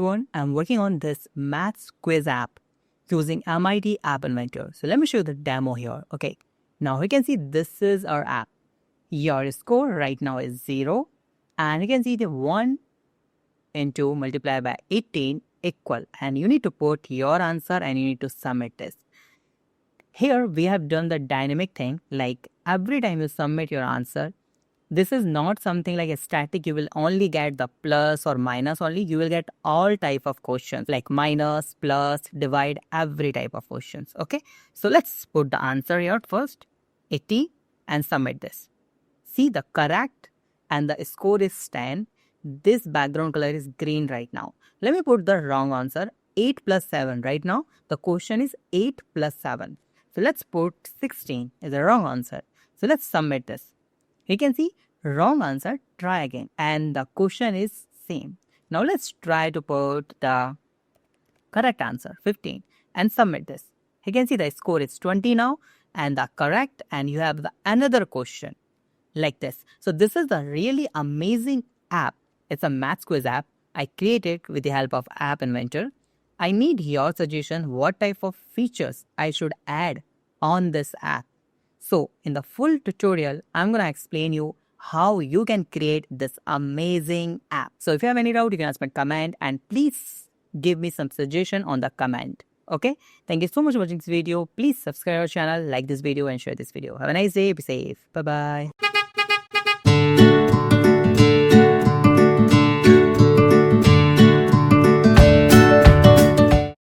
Everyone, I'm working on this maths quiz app using MIT App Inventor. So let me show you the demo here. Okay, now you can see this is our app. Your score right now is 0, and you can see the 1 into multiplied by 18 equal, and you need to put your answer and you need to submit this. Here we have done the dynamic thing, like every time you submit your answer, this is not something like a static. You will only get the plus or minus only. You will get all type of questions like minus, plus, divide, every type of questions. Okay. So let's put the answer here first, 80, and submit this. See, the correct and the score is 10. This background color is green right now. Let me put the wrong answer, 8 plus 7. Right now, the question is 8 plus 7. So let's put 16 is the wrong answer. So let's submit this. You can see wrong answer, try again, and the question is same. Now let's try to put the correct answer, 15, and submit this. You can see the score is 20 now and the correct, and you have the another question like this. So this is a really amazing app. It's a maths quiz app I created with the help of App Inventor. I need your suggestion what type of features I should add on this app. So in the full tutorial, I'm going to explain you how you can create this amazing app. So if you have any doubt, you can ask me a comment, and please give me some suggestion on the comment. Okay. Thank you so much for watching this video. Please subscribe our channel, like this video, and share this video. Have a nice day. Be safe. Bye-bye.